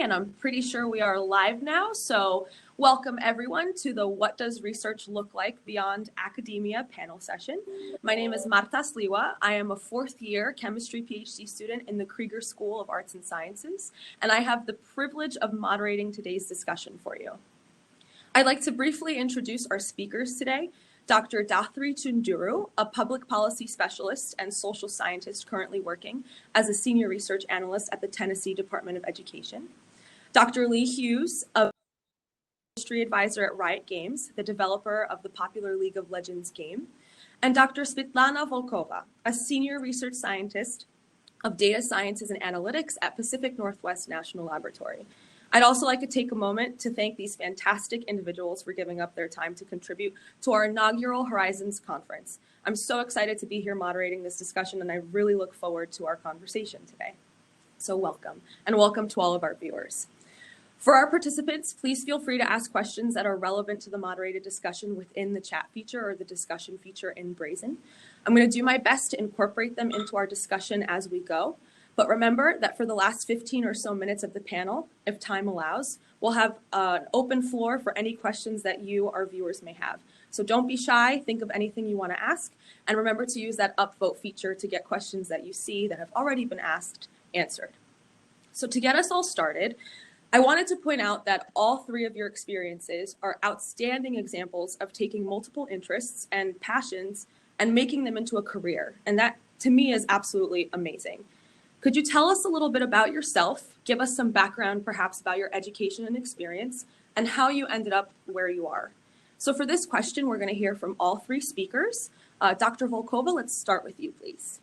and I'm pretty sure we are live now. So welcome everyone to the What Does Research Look Like Beyond Academia panel session. My name is Marta Sliwa. I am a fourth year chemistry PhD student in the Krieger School of Arts and Sciences, and I have the privilege of moderating today's discussion for you. I'd like to briefly introduce our speakers today. Dr. Dathri Tunduru, a public policy specialist and social scientist currently working as a senior research analyst at the Tennessee Department of Education. Dr. Lee Hughes, a industry advisor at Riot Games, the developer of the popular League of Legends game. And Dr. Svitlana Volkova, a senior research scientist of data sciences and analytics at Pacific Northwest National Laboratory. I'd also like to take a moment to thank these fantastic individuals for giving up their time to contribute to our inaugural Horizons Conference. I'm so excited to be here moderating this discussion, and I really look forward to our conversation today. So welcome, and welcome to all of our viewers. For our participants, please feel free to ask questions that are relevant to the moderated discussion within the chat feature or the discussion feature in Brazen. I'm going to do my best to incorporate them into our discussion as we go. But remember that for the last 15 or so minutes of the panel, if time allows, we'll have an open floor for any questions that you, our viewers, may have. So don't be shy, think of anything you want to ask, and remember to use that upvote feature to get questions that you see that have already been asked answered. So to get us all started, I wanted to point out that all three of your experiences are outstanding examples of taking multiple interests and passions and making them into a career. And that, to me, is absolutely amazing. Could you tell us a little bit about yourself, give us some background perhaps about your education and experience, and how you ended up where you are? So for this question, we're going to hear from all three speakers. Dr. Volkova, let's start with you, please.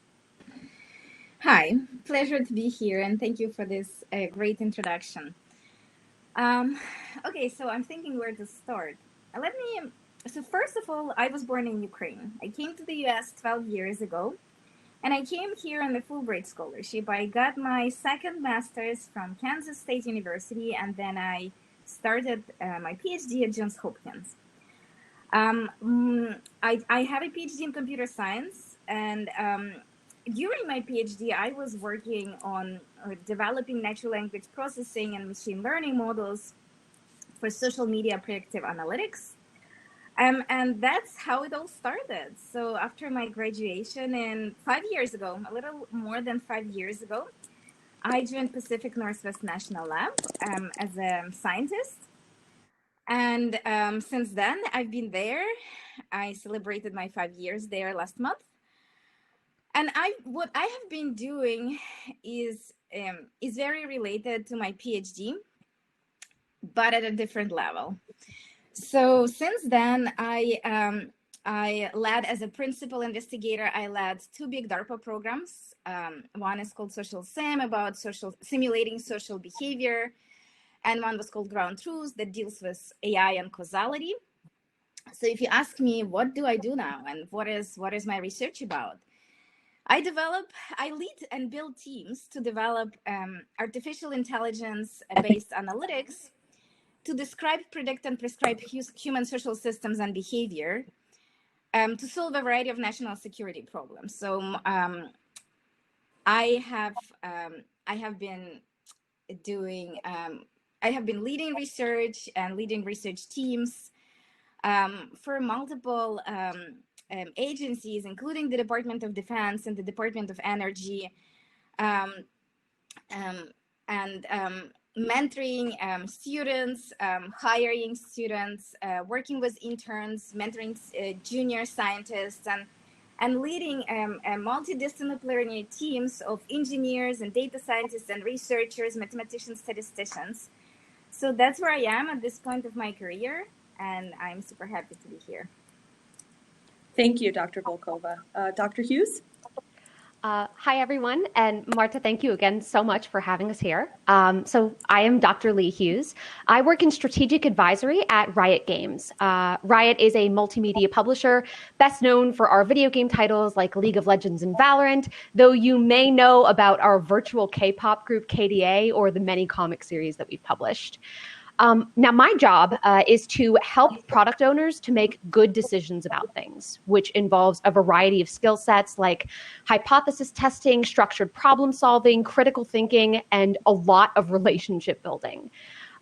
Hi, pleasure to be here, and thank you for this great introduction. Okay, so I'm thinking where to start. So first of all, I was born in Ukraine. I came to the US 12 years ago. And I came here on the Fulbright scholarship. I got my second master's from Kansas State University, and then I started my PhD at Johns Hopkins. I have a PhD in computer science, and during my PhD, I was working on developing natural language processing and machine learning models for social media predictive analytics. And that's how it all started. So after my graduation, and 5 years ago, a little more than 5 years ago, I joined Pacific Northwest National Lab as a scientist. And since then, I've been there. I celebrated my 5 years there last month. And what I have been doing is very related to my PhD, but at a different level. So since then, I led as a principal investigator, I led 2 big DARPA programs. One is called Social Sim, about simulating social behavior. And one was called Ground Truth, that deals with AI and causality. So if you ask me, what do I do now? And what is my research about? I lead and build teams to develop artificial intelligence-based analytics to describe, predict, and prescribe human social systems and behavior to solve a variety of national security problems. So I have been leading research and leading research teams for multiple agencies, including the Department of Defense and the Department of Energy, mentoring students, hiring students, working with interns, mentoring junior scientists, and leading multidisciplinary teams of engineers and data scientists and researchers, mathematicians, statisticians. So that's where I am at this point of my career, and I'm super happy to be here. Thank you, Dr. Volkova. Dr. Hughes? Hi, everyone. And Marta, thank you again so much for having us here. So I am Dr. Lee Hughes. I work in strategic advisory at Riot Games. Riot is a multimedia publisher, best known for our video game titles like League of Legends and Valorant, though you may know about our virtual K-pop group KDA or the many comic series that we've published. Now, my job is to help product owners to make good decisions about things, which involves a variety of skill sets like hypothesis testing, structured problem solving, critical thinking, and a lot of relationship building.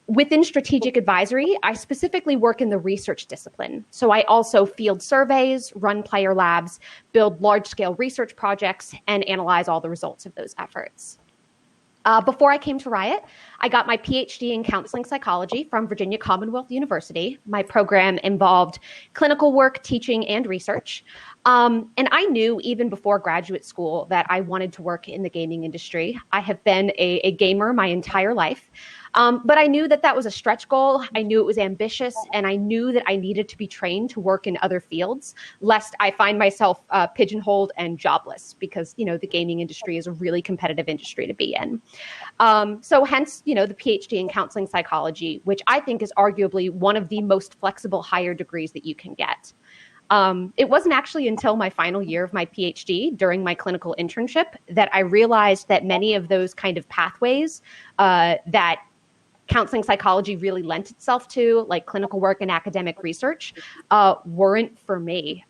Within strategic advisory, I specifically work in the research discipline. So I also field surveys, run player labs, build large-scale research projects, and analyze all the results of those efforts. Before I came to Riot, I got my PhD in counseling psychology from Virginia Commonwealth University. My program involved clinical work, teaching, and research. And I knew even before graduate school that I wanted to work in the gaming industry. I have been a gamer my entire life. But I knew that that was a stretch goal. I knew it was ambitious, and I knew that I needed to be trained to work in other fields, lest I find myself pigeonholed and jobless, because, you know, the gaming industry is a really competitive industry to be in. So hence, you know, the PhD in counseling psychology, which I think is arguably one of the most flexible higher degrees that you can get. It wasn't actually until my final year of my PhD, during my clinical internship, that I realized that many of those kind of pathways that counseling psychology really lent itself to, like clinical work and academic research, weren't for me.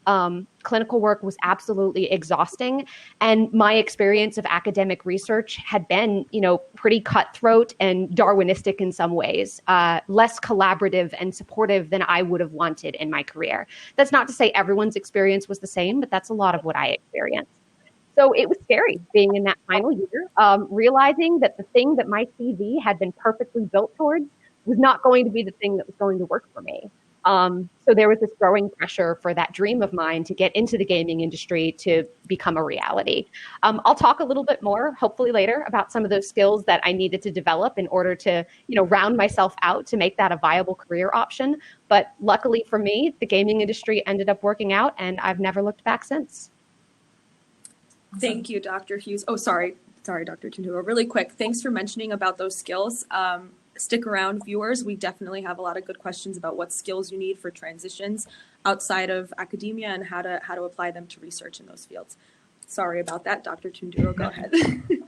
Clinical work was absolutely exhausting, and my experience of academic research had been, you know, pretty cutthroat and Darwinistic in some ways, less collaborative and supportive than I would have wanted in my career. That's not to say everyone's experience was the same, but that's a lot of what I experienced. So it was scary being in that final year, realizing that the thing that my CV had been perfectly built towards was not going to be the thing that was going to work for me. So there was this growing pressure for that dream of mine to get into the gaming industry to become a reality. I'll talk a little bit more, hopefully later, about some of those skills that I needed to develop in order to, you know, round myself out to make that a viable career option. But luckily for me, the gaming industry ended up working out, and I've never looked back since. Thank you, Dr. Hughes. Oh, sorry, Dr. Tundura. Really quick, thanks for mentioning about those skills. Stick around, viewers. We definitely have a lot of good questions about what skills you need for transitions outside of academia and how to apply them to research in those fields. Sorry about that, Dr. Tundura. Go ahead.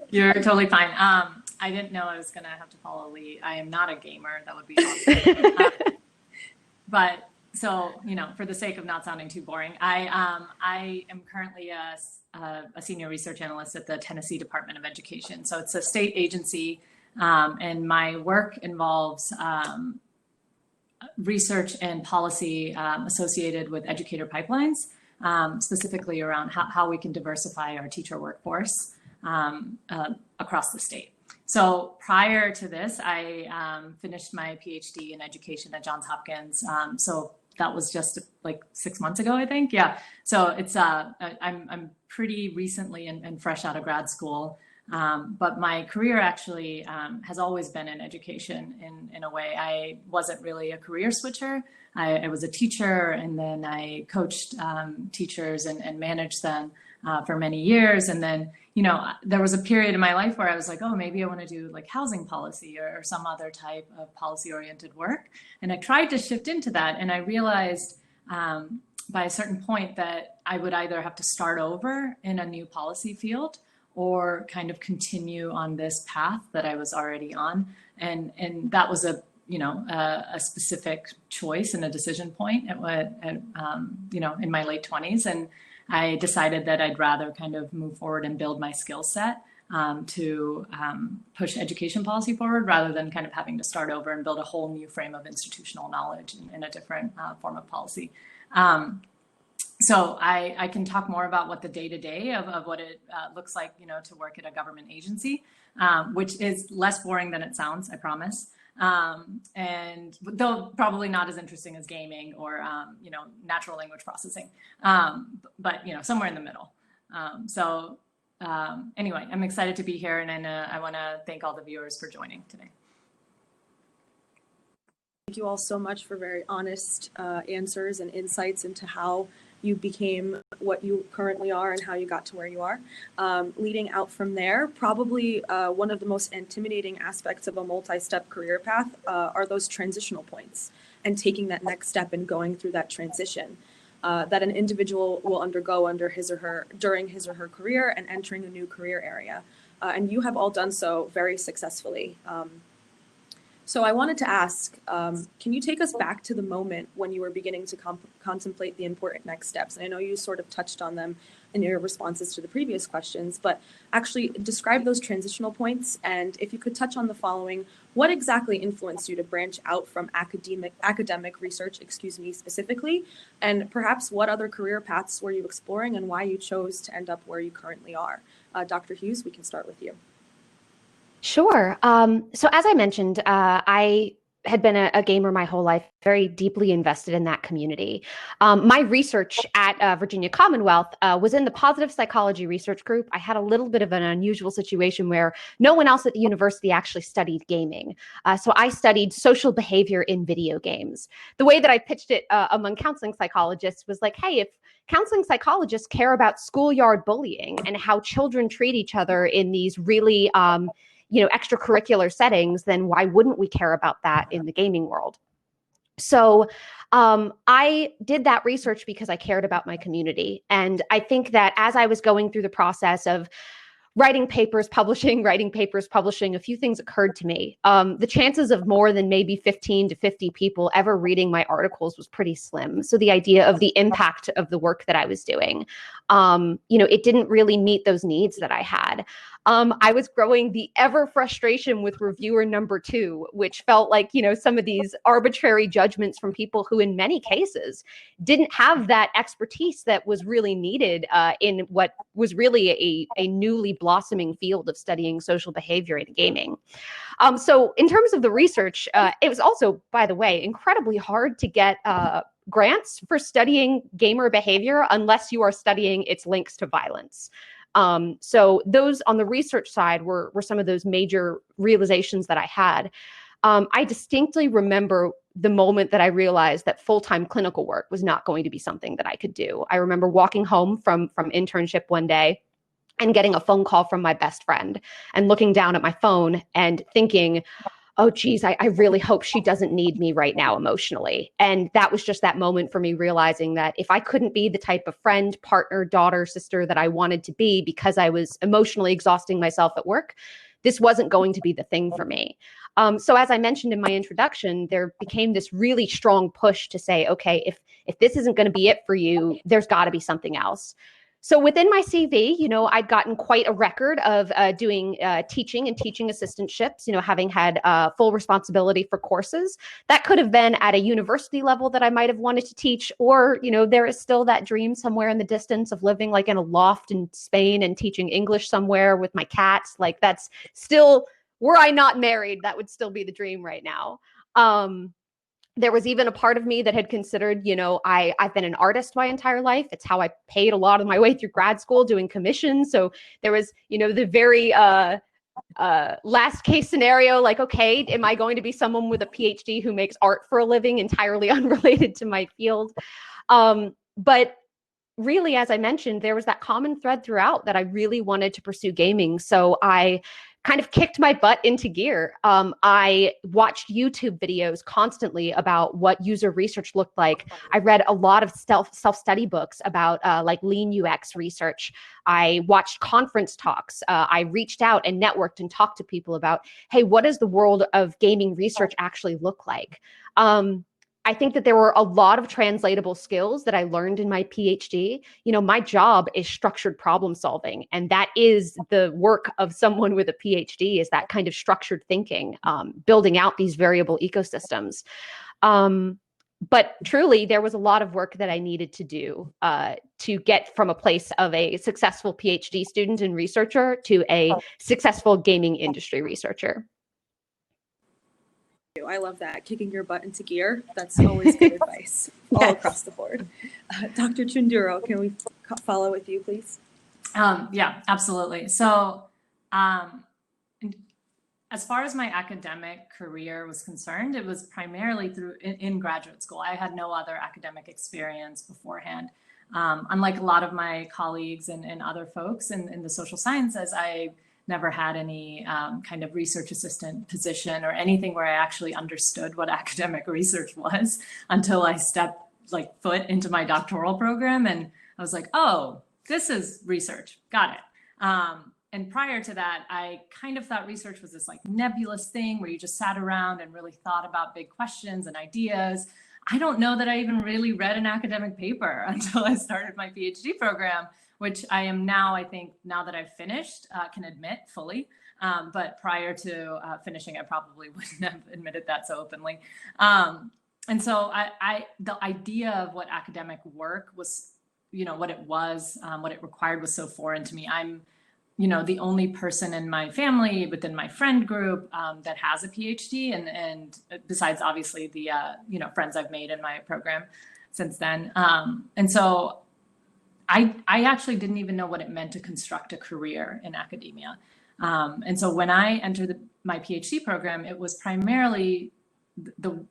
You're totally fine. I didn't know I was going to have to follow Lee. I am not a gamer. That would be awesome. But so, you know, for the sake of not sounding too boring, I am currently a senior research analyst at the Tennessee Department of Education. So it's a state agency, and my work involves research and policy associated with educator pipelines, specifically around how we can diversify our teacher workforce across the state. So prior to this, I finished my PhD in education at Johns Hopkins. So that was just like 6 months ago, I think. Yeah. So it's I'm pretty recently and fresh out of grad school. But my career actually has always been in education in a way. I wasn't really a career switcher. I was a teacher, and then I coached teachers and managed them for many years. And then, you know, there was a period in my life where I was like, oh, maybe I want to do like housing policy or some other type of policy-oriented work. And I tried to shift into that. And I realized by a certain point that I would either have to start over in a new policy field or kind of continue on this path that I was already on. And that was a specific choice and a decision point in my late 20s. And I decided that I'd rather kind of move forward and build my skill set to push education policy forward, rather than kind of having to start over and build a whole new frame of institutional knowledge in a different form of policy. So I can talk more about what the day-to-day of what it looks like, you know, to work at a government agency, which is less boring than it sounds, I promise. And though probably not as interesting as gaming or, natural language processing, but, you know, somewhere in the middle. Anyway, I'm excited to be here, and I want to thank all the viewers for joining today. Thank you all so much for very honest answers and insights into how you became what you currently are and how you got to where you are. Leading out from there, probably one of the most intimidating aspects of a multi-step career path are those transitional points and taking that next step and going through that transition that an individual will undergo during his or her career and entering a new career area. And you have all done so very successfully. So I wanted to ask, can you take us back to the moment when you were beginning to contemplate the important next steps? And I know you sort of touched on them in your responses to the previous questions, but actually describe those transitional points. And if you could touch on the following, what exactly influenced you to branch out from academic research, specifically, and perhaps what other career paths were you exploring and why you chose to end up where you currently are? Dr. Hughes, we can start with you. Sure. So as I mentioned, I had been a gamer my whole life, very deeply invested in that community. My research at Virginia Commonwealth was in the positive psychology research group. I had a little bit of an unusual situation where no one else at the university actually studied gaming. So I studied social behavior in video games. The way that I pitched it among counseling psychologists was like, hey, if counseling psychologists care about schoolyard bullying and how children treat each other in these really extracurricular settings, then why wouldn't we care about that in the gaming world? So I did that research because I cared about my community. And I think that as I was going through the process of writing papers, publishing, a few things occurred to me. The chances of more than maybe 15 to 50 people ever reading my articles was pretty slim. So the idea of the impact of the work that I was doing, it didn't really meet those needs that I had. I was growing the ever frustration with reviewer number 2, which felt like, some of these arbitrary judgments from people who in many cases didn't have that expertise that was really needed in what was really a newly blossoming field of studying social behavior in gaming. So in terms of the research, it was also, by the way, incredibly hard to get grants for studying gamer behavior unless you are studying its links to violence. So those on the research side were some of those major realizations that I had. I distinctly remember the moment that I realized that full-time clinical work was not going to be something that I could do. I remember walking home from internship one day and getting a phone call from my best friend and looking down at my phone and thinking, oh, geez, I really hope she doesn't need me right now emotionally. And that was just that moment for me realizing that if I couldn't be the type of friend, partner, daughter, sister that I wanted to be because I was emotionally exhausting myself at work, this wasn't going to be the thing for me. So as I mentioned in my introduction, there became this really strong push to say, okay, if this isn't going to be it for you, there's got to be something else. So within my CV, I'd gotten quite a record of doing teaching and teaching assistantships, having had full responsibility for courses. That could have been at a university level that I might have wanted to teach, or, there is still that dream somewhere in the distance of living like in a loft in Spain and teaching English somewhere with my cats. Like that's still, were I not married, that would still be the dream right now. There was even a part of me that had considered, I've been an artist my entire life. It's how I paid a lot of my way through grad school, doing commissions. So there was, the very last case scenario, like, okay, am I going to be someone with a PhD who makes art for a living entirely unrelated to my field? But really, as I mentioned, there was that common thread throughout that I really wanted to pursue gaming. So I kind of kicked my butt into gear. I watched YouTube videos constantly about what user research looked like. I read a lot of self-study books about like lean UX research. I watched conference talks. I reached out and networked and talked to people about, hey, what does the world of gaming research actually look like? I think that there were a lot of translatable skills that I learned in my PhD. My job is structured problem solving, and that is the work of someone with a PhD, is that kind of structured thinking, building out these variable ecosystems. But truly, there was a lot of work that I needed to do to get from a place of a successful PhD student and researcher to a successful gaming industry researcher. I love that. Kicking your butt into gear. That's always good advice all across the board. Dr. Chunduro, can we follow with you, please? Yeah, absolutely. So as far as my academic career was concerned, it was primarily in graduate school. I had no other academic experience beforehand. Unlike a lot of my colleagues and other folks in the social sciences, I never had any kind of research assistant position or anything where I actually understood what academic research was until I stepped foot into my doctoral program. And I was like, oh, this is research. Got it. and prior to that, I kind of thought research was this like nebulous thing where you just sat around and really thought about big questions and ideas. I don't know that I even really read an academic paper until I started my PhD program, which I am now, I think, now that I've finished, can admit fully. But prior to finishing, I probably wouldn't have admitted that so openly. And so the idea of what academic work was, what it was, what it required was so foreign to me. I'm, the only person in my family, within my friend group, that has a PhD, and besides obviously the, friends I've made in my program since then. And so I actually didn't even know what it meant to construct a career in academia. And so when I entered my PhD program, it was primarily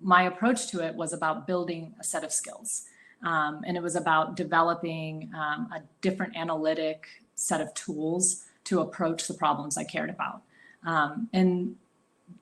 my approach to it was about building a set of skills. And it was about developing a different analytic set of tools to approach the problems I cared about. And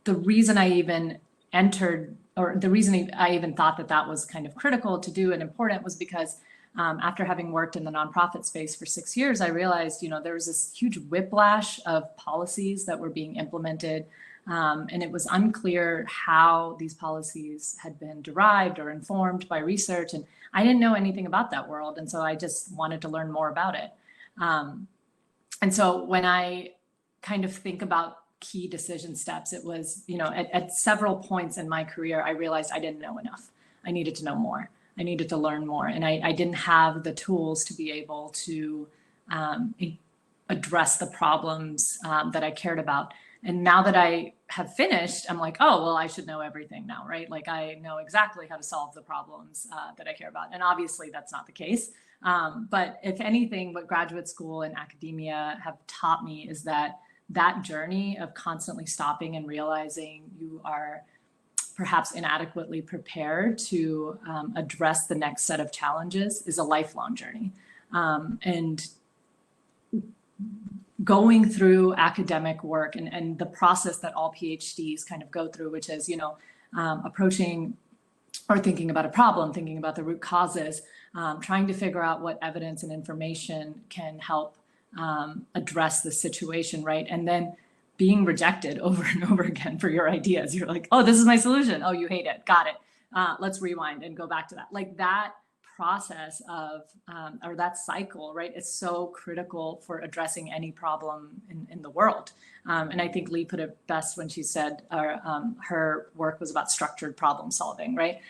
the reason I even entered, or the reason I even thought that that was kind of critical to do and important was because after having worked in the nonprofit space for 6 years, I realized, there was this huge whiplash of policies that were being implemented. And it was unclear how these policies had been derived or informed by research. And I didn't know anything about that world. And so I just wanted to learn more about it. And so when I kind of think about key decision steps, it was, at several points in my career, I realized I didn't know enough. I needed to know more. I needed to learn more. And I didn't have the tools to be able to address the problems that I cared about. And now that I have finished, I'm like, oh, well, I should know everything now, right? Like I know exactly how to solve the problems that I care about. And obviously that's not the case. But if anything, what graduate school and academia have taught me is that journey of constantly stopping and realizing you are perhaps inadequately prepared to address the next set of challenges is a lifelong journey. And going through academic work and the process that all PhDs kind of go through, which is, approaching or thinking about a problem, thinking about the root causes, trying to figure out what evidence and information can help address the situation, right? And then being rejected over and over again for your ideas. You're like, oh, this is my solution. Oh, you hate it. Got it. Let's rewind and go back to that. Like that process of, or that cycle, right? It's so critical for addressing any problem in the world. And I think Lee put it best when she said her work was about structured problem solving, right?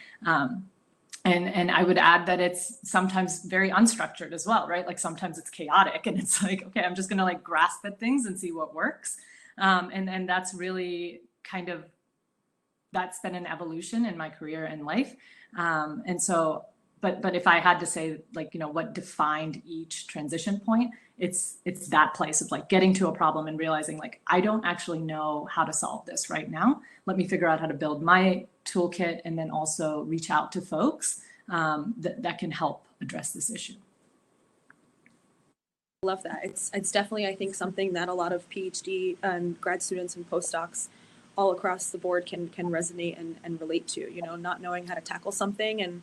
And I would add that it's sometimes very unstructured as well, right? Like sometimes it's chaotic and it's like, okay, I'm just gonna like grasp at things and see what works. And that's really kind of, that's been an evolution in my career and life. And so, but if I had to say like, what defined each transition point, it's that place of like getting to a problem and realizing like, I don't actually know how to solve this right now. Let me figure out how to build my toolkit and then also reach out to folks that can help address this issue. Love that. It's definitely, I think, something that a lot of PhD and grad students and postdocs all across the board can resonate and relate to, not knowing how to tackle something and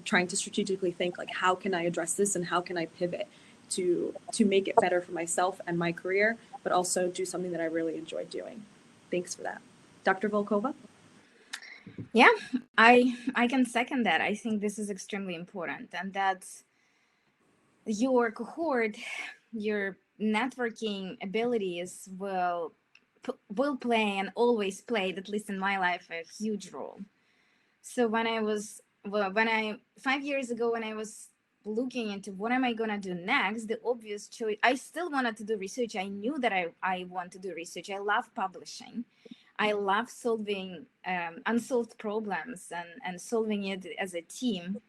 trying to strategically think like, how can I address this and how can I pivot to make it better for myself and my career, but also do something that I really enjoy doing. Thanks for that. Dr. Volkova? Yeah, I can second that. I think this is extremely important, and that's your cohort, your networking abilities will play and always played, at least in my life, a huge role. So when I 5 years ago, when I was looking into what am I going to do next, the obvious choice, I still wanted to do research. I knew that I want to do research. I love publishing. I love solving unsolved problems and solving it as a team.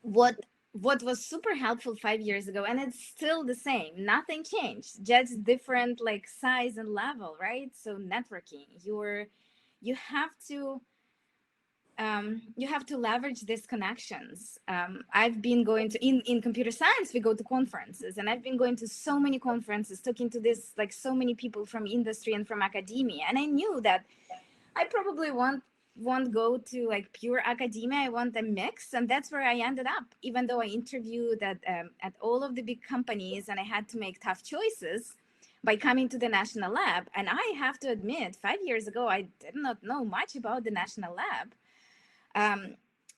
What was super helpful 5 years ago, and it's still the same, nothing changed, just different like size and level, right? So networking, you have to leverage these connections. I've been going to in computer science, we go to conferences, and I've been going to so many conferences, talking to so many people from industry and from academia, and I knew that I probably want won't go to like pure academia. I want a mix, and that's where I ended up. Even though I interviewed at all of the big companies, and I had to make tough choices by coming to the national lab. And I have to admit, 5 years ago, I did not know much about the national lab.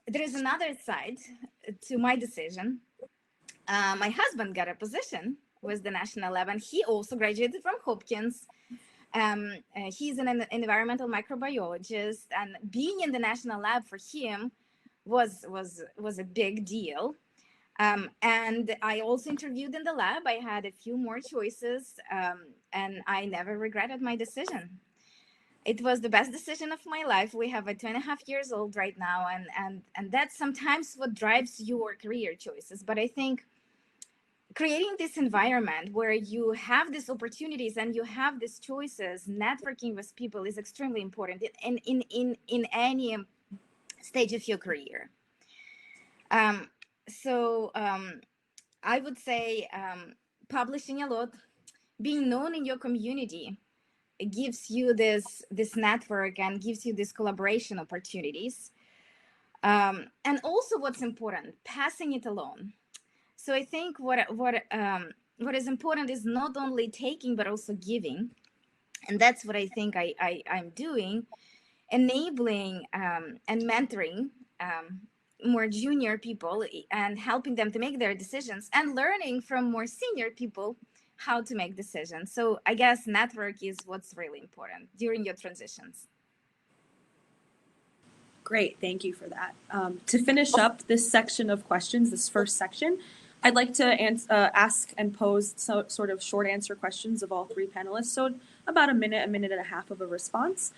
There is another side to my decision. My husband got a position with the national lab, and he also graduated from Hopkins. He's an environmental microbiologist, and being in the national lab for him was a big deal. And I also interviewed in the lab. I had a few more choices, and I never regretted my decision. It was the best decision of my life. We have a 2.5 years old right now, and that's sometimes what drives your career choices. But I think creating this environment where you have these opportunities and you have these choices, networking with people is extremely important in any stage of your career. So I would say publishing a lot, being known in your community, it gives you this network and gives you these collaboration opportunities. And also what's important, passing it along. So I think what is important is not only taking, but also giving. And that's what I think I'm doing, enabling and mentoring more junior people and helping them to make their decisions, and learning from more senior people how to make decisions. So I guess network is what's really important during your transitions. Great, thank you for that. To finish up this section of questions, this first section, I'd like to ask and pose sort of short answer questions of all three panelists. So about a minute and a half of a response.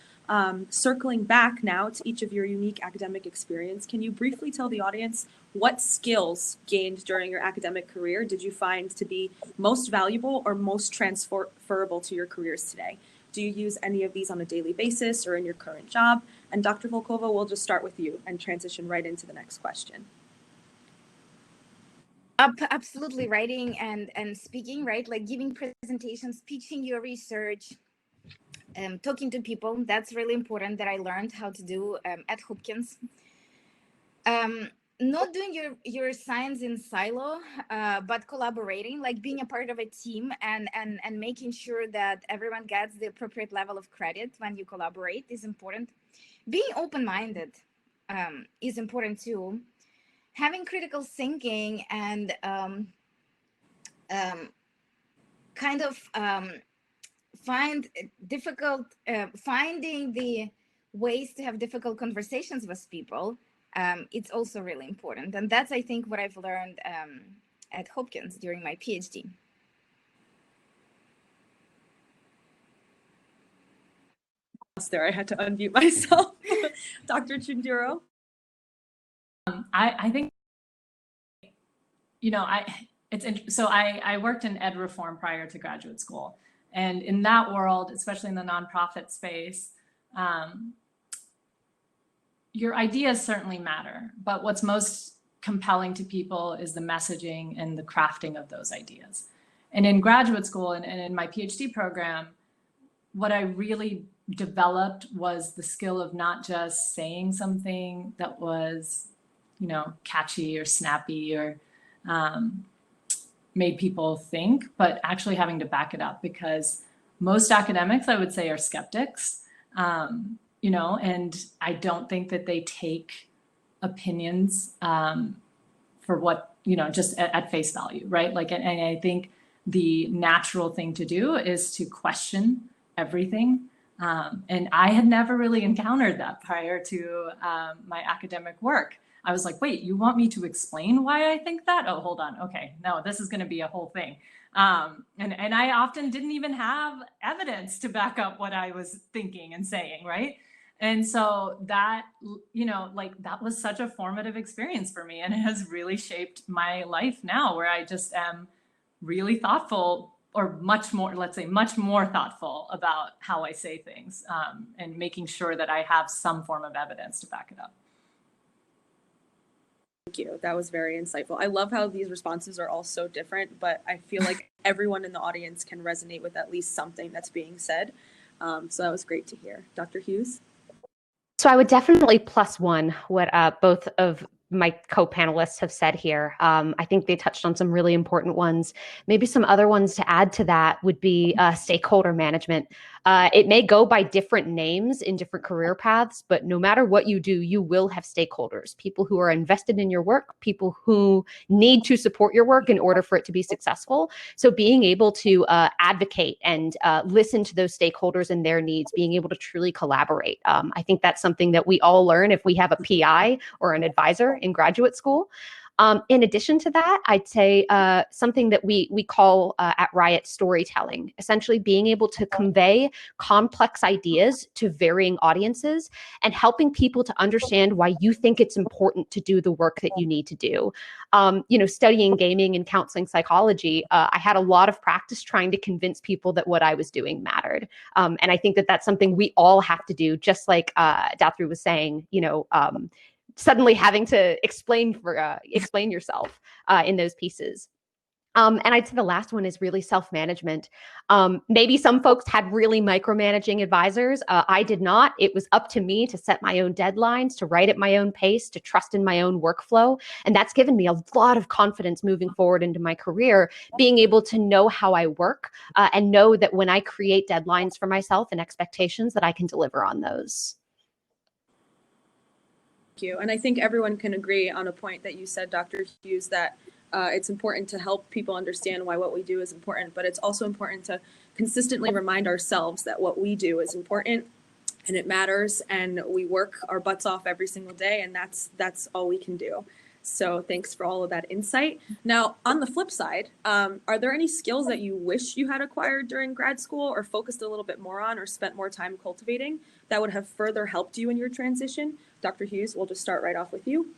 Circling back now to each of your unique academic experience, can you briefly tell the audience what skills gained during your academic career did you find to be most valuable or most transferable to your careers today? Do you use any of these on a daily basis or in your current job? And Dr. Volkova, we'll just start with you and transition right into the next question. Absolutely, writing and speaking, right? Like giving presentations, pitching your research, talking to people. That's really important, that I learned how to do at Hopkins. Not doing your science in silo, but collaborating, like being a part of a team and making sure that everyone gets the appropriate level of credit when you collaborate is important. Being open-minded is important too. Having critical thinking and kind of finding the ways to have difficult conversations with people, it's also really important. And that's, I think, what I've learned at Hopkins during my PhD. There, I had to unmute myself. Dr. Chunduro? I think, you know, I worked in ed reform prior to graduate school. And in that world, especially in the nonprofit space, your ideas certainly matter, but what's most compelling to people is the messaging and the crafting of those ideas. And in graduate school and in my PhD program, what I really developed was the skill of not just saying something that was, you know, catchy or snappy or made people think, but actually having to back it up, because most academics, I would say, are skeptics, you know, and I don't think that they take opinions for what, you know, just at face value, right? Like, and I think the natural thing to do is to question everything. And I had never really encountered that prior to my academic work. I was like, wait, you want me to explain why I think that? Oh, hold on. Okay, no, this is going to be a whole thing. And I often didn't even have evidence to back up what I was thinking and saying, right? And so that, you know, like that was such a formative experience for me. And it has really shaped my life now, where I just am really thoughtful, or much more, let's say, much more thoughtful about how I say things, and making sure that I have some form of evidence to back it up. Thank you. That was very insightful. I love how these responses are all so different, but I feel like everyone in the audience can resonate with at least something that's being said. So that was great to hear. Dr. Hughes? So I would definitely plus one what both of my co-panelists have said here. I think they touched on some really important ones. Maybe some other ones to add to that would be stakeholder management. It may go by different names in different career paths, but no matter what you do, you will have stakeholders, people who are invested in your work, people who need to support your work in order for it to be successful. So being able to advocate and listen to those stakeholders and their needs, being able to truly collaborate. I think that's something that we all learn if we have a PI or an advisor in graduate school. In addition to that, I'd say something that we call at Riot storytelling, essentially being able to convey complex ideas to varying audiences and helping people to understand why you think it's important to do the work that you need to do. Studying gaming and counseling psychology, I had a lot of practice trying to convince people that what I was doing mattered. And I think that that's something we all have to do, just like Dathru was saying, suddenly having to explain yourself in those pieces. And I'd say the last one is really self-management. Maybe some folks had really micromanaging advisors. I did not. It was up to me to set my own deadlines, to write at my own pace, to trust in my own workflow. And that's given me a lot of confidence moving forward into my career, being able to know how I work and know that when I create deadlines for myself and expectations, that I can deliver on those. Thank you. And I think everyone can agree on a point that you said, Dr. Hughes, that it's important to help people understand why what we do is important, but it's also important to consistently remind ourselves that what we do is important and it matters, and we work our butts off every single day, and that's all we can do. So thanks for all of that insight. Now, on the flip side, are there any skills that you wish you had acquired during grad school or focused a little bit more on or spent more time cultivating that would have further helped you in your transition? Dr. Hughes, we'll just start right off with you.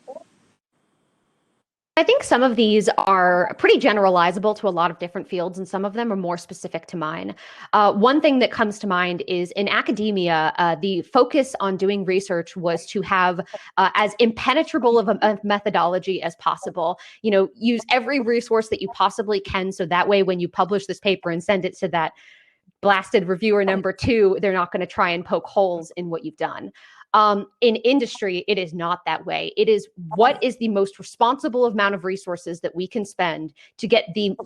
I think some of these are pretty generalizable to a lot of different fields, and some of them are more specific to mine. One thing that comes to mind is in academia, the focus on doing research was to have as impenetrable of a methodology as possible. Use every resource that you possibly can, so that way when you publish this paper and send it to that blasted reviewer number 2, they're not going to try and poke holes in what you've done. In industry, it is not that way. It is what is the most responsible amount of resources that we can spend to get the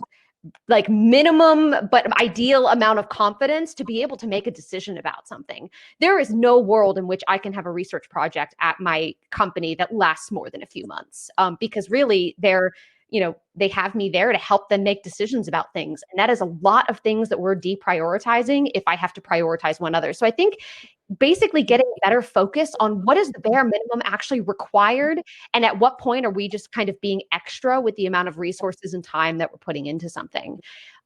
minimum but ideal amount of confidence to be able to make a decision about something. There is no world in which I can have a research project at my company that lasts more than a few months, because really they have me there to help them make decisions about things. And that is a lot of things that we're deprioritizing if I have to prioritize one other. So I think basically getting better focus on what is the bare minimum actually required, and at what point are we just kind of being extra with the amount of resources and time that we're putting into something.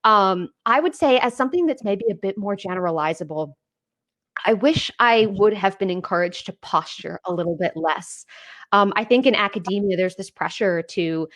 I would say, as something that's maybe a bit more generalizable, I wish I would have been encouraged to posture a little bit less. I think in academia, there's this pressure to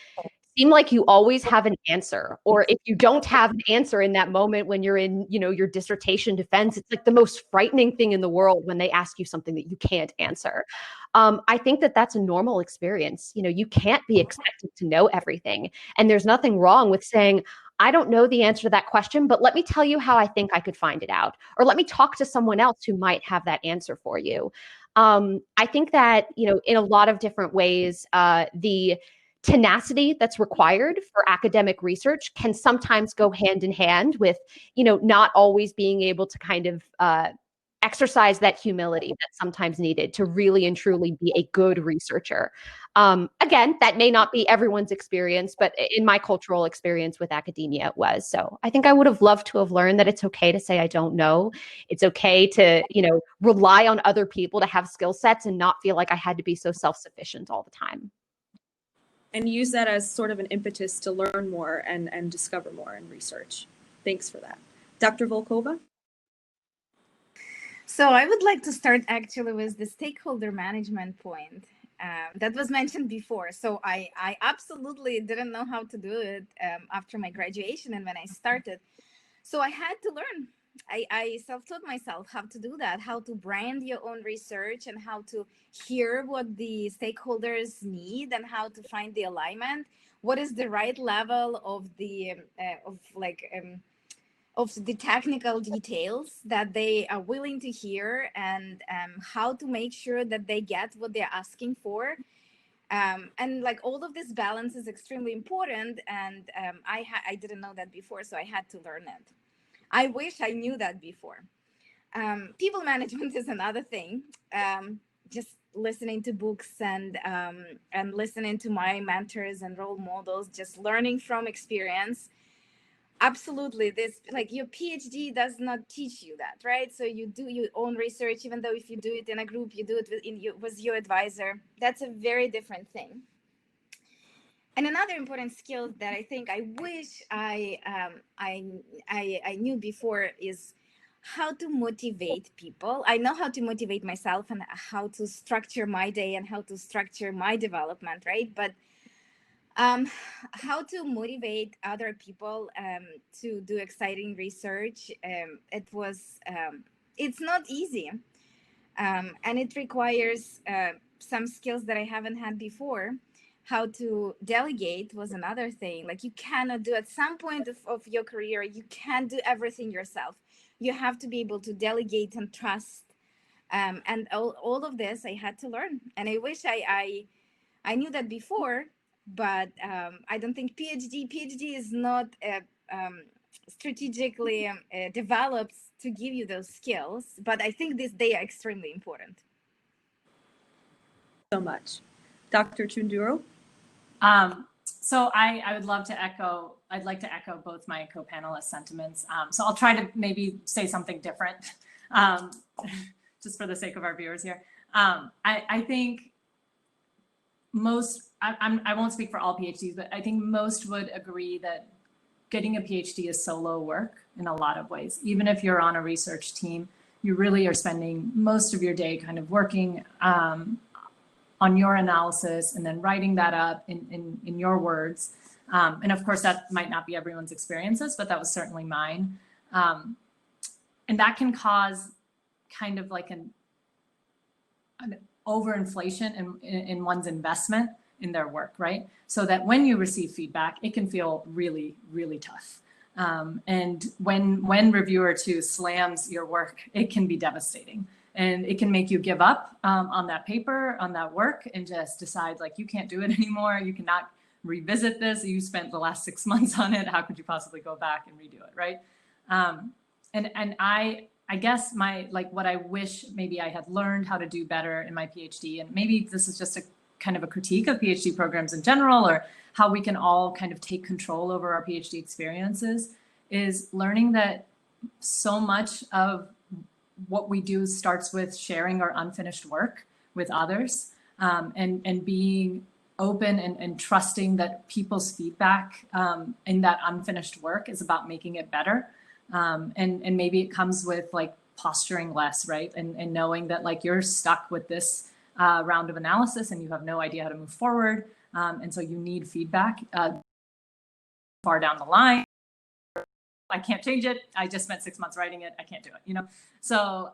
seem like you always have an answer, or if you don't have an answer in that moment when you're in, your dissertation defense, it's like the most frightening thing in the world when they ask you something that you can't answer. I think that that's a normal experience. You can't be expected to know everything, and there's nothing wrong with saying, I don't know the answer to that question, but let me tell you how I think I could find it out, or let me talk to someone else who might have that answer for you. I think that, in a lot of different ways, the tenacity that's required for academic research can sometimes go hand in hand with, not always being able to kind of exercise that humility that's sometimes needed to really and truly be a good researcher. Again, that may not be everyone's experience, but in my cultural experience with academia, it was. So I think I would have loved to have learned that it's okay to say, I don't know. It's okay to, rely on other people to have skill sets and not feel like I had to be so self-sufficient all the time. And use that as sort of an impetus to learn more and discover more in research. Thanks for that. Dr. Volkova? So I would like to start actually with the stakeholder management point that was mentioned before. So I absolutely didn't know how to do it after my graduation and when I started. So I had to learn. I self-taught myself how to do that, how to brand your own research and how to hear what the stakeholders need and how to find the alignment. What is the right level of the of the technical details that they are willing to hear, and how to make sure that they get what they're asking for. And like all of this balance is extremely important. And I didn't know that before, so I had to learn it. I wish I knew that before. People management is another thing. Just listening to books and listening to my mentors and role models, just learning from experience. Absolutely, this, like, your PhD does not teach you that, right? So you do your own research, even though if you do it in a group, you do it with your advisor. That's a very different thing. And another important skill that I think I wish I knew before is how to motivate people. I know how to motivate myself and how to structure my day and how to structure my development, right? But how to motivate other people to do exciting research. It's not easy, and it requires some skills that I haven't had before. How to delegate was another thing. Like, you cannot do, at some point of your career, you can't do everything yourself. You have to be able to delegate and trust. And all of this I had to learn. And I wish I knew that before, but I don't think PhD is not strategically developed to give you those skills. But I think they are extremely important. So much. Dr. Chunduro? So I would love to echo, I'd like to echo both my co-panelists' sentiments. So I'll try to maybe say something different, just for the sake of our viewers here. I think I won't speak for all PhDs, but I think most would agree that getting a PhD is solo work in a lot of ways. Even if you're on a research team, you really are spending most of your day kind of working on your analysis and then writing that up in your words. And of course, that might not be everyone's experiences, but that was certainly mine. And that can cause kind of like an overinflation in one's investment in their work, right? So that when you receive feedback, it can feel really, really tough. And when reviewer two slams your work, it can be devastating. And it can make you give up on that paper, on that work, and just decide, like, you can't do it anymore. You cannot revisit this. You spent the last 6 months on it. How could you possibly go back and redo it, right? And I guess what I wish maybe I had learned how to do better in my PhD, and maybe this is just a kind of a critique of PhD programs in general, or how we can all kind of take control over our PhD experiences, is learning that so much of what we do starts with sharing our unfinished work with others, and being open and trusting that people's feedback in that unfinished work is about making it better. And maybe it comes with like posturing less, right? And knowing that like you're stuck with this round of analysis and you have no idea how to move forward. And so you need feedback far down the line. I can't change it. I just spent 6 months writing it. I can't do it, you know? So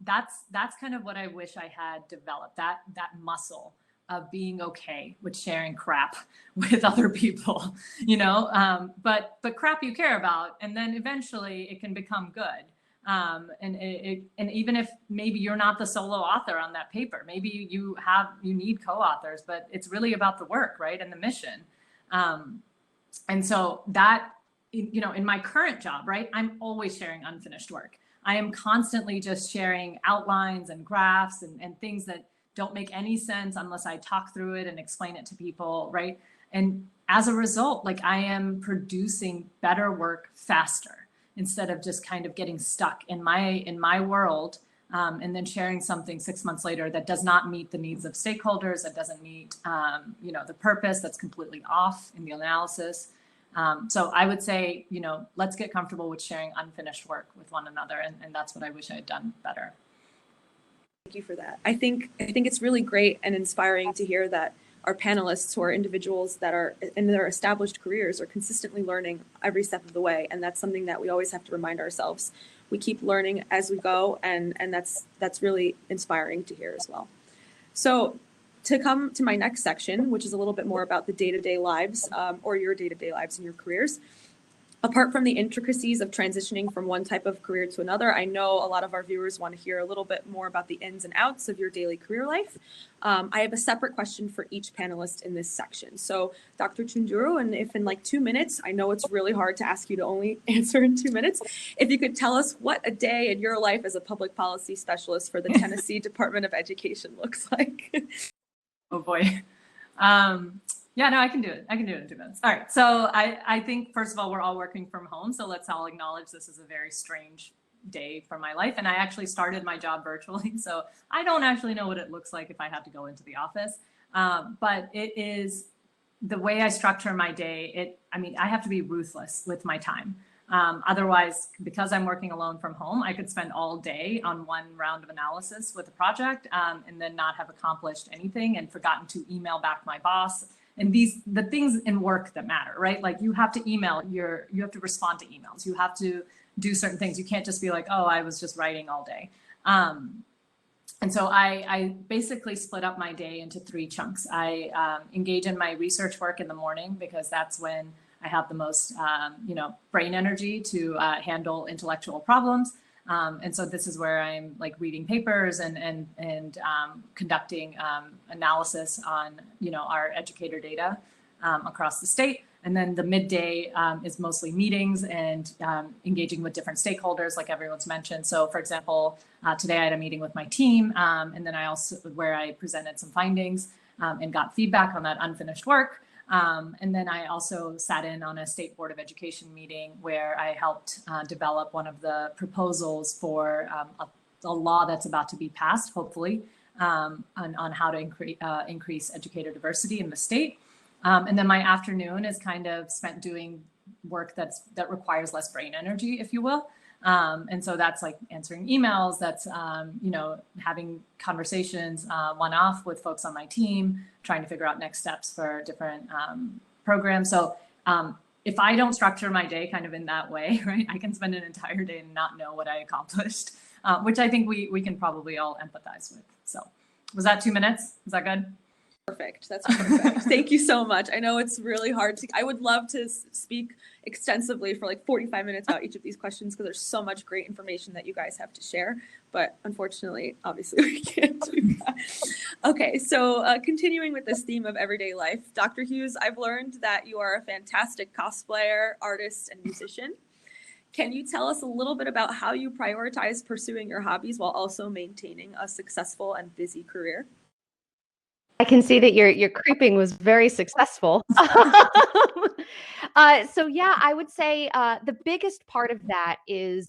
that's kind of what I wish I had developed, that muscle of being okay with sharing crap with other people, you know, but crap you care about, and then eventually it can become good. And even if maybe you're not the solo author on that paper, maybe you need co-authors, but it's really about the work, right? And the mission. And so that, you know, in my current job, right, I'm always sharing unfinished work. I am constantly just sharing outlines and graphs and things that don't make any sense unless I talk through it and explain it to people, right? And as a result, like, I am producing better work faster instead of just kind of getting stuck in my world, and then sharing something 6 months later that does not meet the needs of stakeholders, that doesn't meet, you know, the purpose, that's completely off in the analysis. So I would say, you know, let's get comfortable with sharing unfinished work with one another. And that's what I wish I had done better. Thank you for that. I think it's really great and inspiring to hear that our panelists, who are individuals that are in their established careers, are consistently learning every step of the way. And that's something that we always have to remind ourselves. We keep learning as we go, and that's really inspiring to hear as well. So to come to my next section, which is a little bit more about the day-to-day lives, or your day-to-day lives and your careers, Apart from the intricacies of transitioning from one type of career to another, I know a lot of our viewers want to hear a little bit more about the ins and outs of your daily career life. I have a separate question for each panelist in this section. So Dr. Chunjuru, and if in like 2 minutes, I know it's really hard to ask you to only answer in 2 minutes, if you could tell us what a day in your life as a public policy specialist for the Tennessee Department of Education looks like. Oh boy. Yeah, no, I can do it. I can do it in 2 minutes. All right. So I think, first of all, we're all working from home. So let's all acknowledge this is a very strange day for my life. And I actually started my job virtually. So I don't actually know what it looks like if I had to go into the office. But it is the way I structure my day. I have to be ruthless with my time. Otherwise, because I'm working alone from home, I could spend all day on one round of analysis with a project and then not have accomplished anything and forgotten to email back my boss. And the things in work that matter, right? Like you have to email, you have to respond to emails. You have to do certain things. You can't just be like, oh, I was just writing all day. And so I basically split up my day into 3 chunks. I engage in my research work in the morning because that's when I have the most, brain energy to handle intellectual problems. And so this is where I'm like reading papers and conducting analysis on, our educator data across the state. And then the midday is mostly meetings and engaging with different stakeholders, like everyone's mentioned. So for example, today I had a meeting with my team, and then where I presented some findings and got feedback on that unfinished work. And then I also sat in on a State Board of Education meeting where I helped develop one of the proposals for a law that's about to be passed, hopefully, on how to increase educator diversity in the state. And then my afternoon is kind of spent doing work that requires less brain energy, if you will. And so that's like answering emails, that's, having conversations one-off with folks on my team, trying to figure out next steps for different programs. So if I don't structure my day kind of in that way, right, I can spend an entire day and not know what I accomplished, which I think we can probably all empathize with. So was that 2 minutes? Is that good? Perfect. That's perfect. Thank you so much. I know it's really hard I would love to speak extensively for like 45 minutes about each of these questions because there's so much great information that you guys have to share. But unfortunately, obviously, we can't do that. Okay, so continuing with this theme of everyday life, Dr. Hughes, I've learned that you are a fantastic cosplayer, artist, and musician. Can you tell us a little bit about how you prioritize pursuing your hobbies while also maintaining a successful and busy career? I can see that your creeping was very successful. So yeah, I would say the biggest part of that is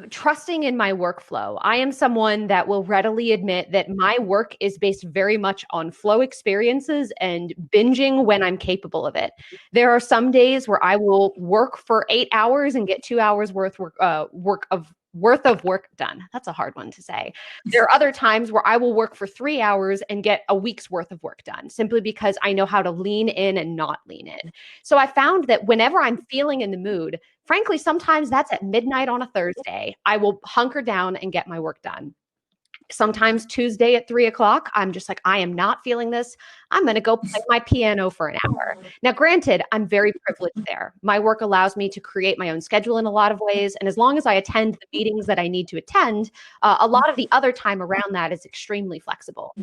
trusting in my workflow. I am someone that will readily admit that my work is based very much on flow experiences and binging when I'm capable of it. There are some days where I will work for 8 hours and get 2 hours worth of work done. That's a hard one to say. There are other times where I will work for 3 hours and get a week's worth of work done simply because I know how to lean in and not lean in. So I found that whenever I'm feeling in the mood, frankly, sometimes that's at midnight on a Thursday, I will hunker down and get my work done. Sometimes Tuesday at 3 o'clock, I'm just like, I am not feeling this. I'm going to go play my piano for an hour. Now, granted, I'm very privileged there. My work allows me to create my own schedule in a lot of ways. And as long as I attend the meetings that I need to attend, a lot of the other time around that is extremely flexible.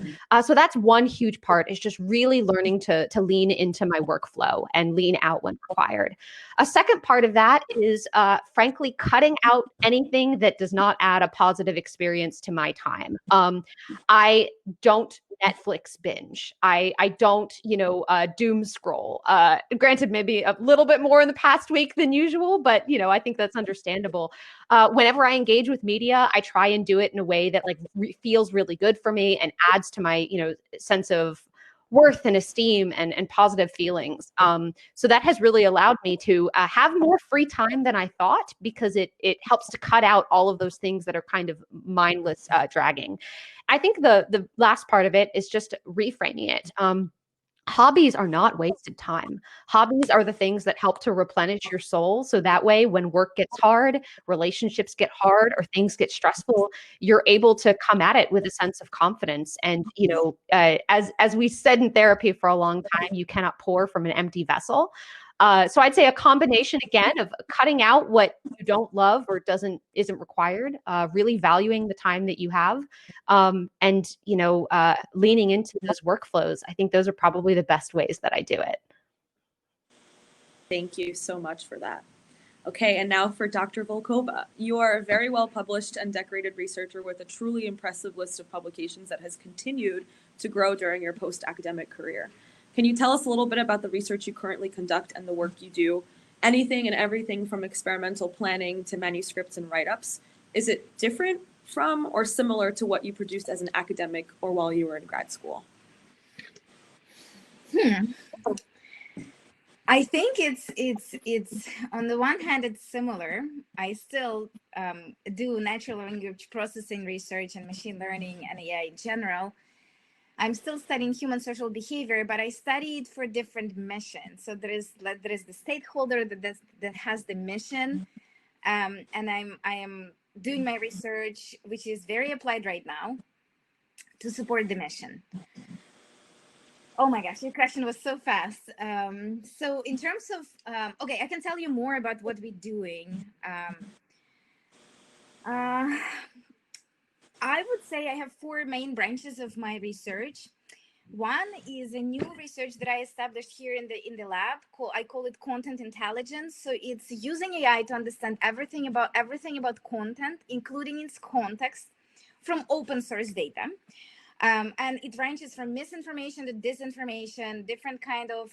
So that's one huge part, is just really learning to lean into my workflow and lean out when required. A second part of that is, frankly, cutting out anything that does not add a positive experience to my time. I don't Netflix binge. I don't, doom scroll. Granted, maybe a little bit more in the past week than usual, but, I think that's understandable. Whenever I engage with media, I try and do it in a way that feels really good for me and adds to my, sense of worth and esteem and positive feelings. So that has really allowed me to have more free time than I thought, because it helps to cut out all of those things that are kind of mindless dragging. I think the last part of it is just reframing it. Hobbies are not wasted time. Hobbies are the things that help to replenish your soul. So that way, when work gets hard, relationships get hard, or things get stressful, you're able to come at it with a sense of confidence. And, as we said in therapy for a long time, you cannot pour from an empty vessel. So I'd say a combination again of cutting out what you don't love or isn't required, really valuing the time that you have, and leaning into those workflows. I think those are probably the best ways that I do it. Thank you so much for that. Okay, and now for Dr. Volkova. You are a very well published and decorated researcher with a truly impressive list of publications that has continued to grow during your post-academic career. Can you tell us a little bit about the research you currently conduct and the work you do? Anything and everything from experimental planning to manuscripts and write-ups. Is it different from or similar to what you produced as an academic or while you were in grad school? I think it's on the one hand, it's similar. I still do natural language processing research and machine learning and AI in general. I'm still studying human social behavior, but I studied for different missions. So there is the stakeholder that has the mission, and I am doing my research, which is very applied right now, to support the mission. Oh my gosh, your question was so fast. So in terms of, okay, I can tell you more about what we're doing. I would say I have 4 main branches of my research. One is a new research that I established here in the lab. I call it content intelligence. So it's using AI to understand everything about content, including its context, from open source data. And it ranges from misinformation to disinformation, different kind of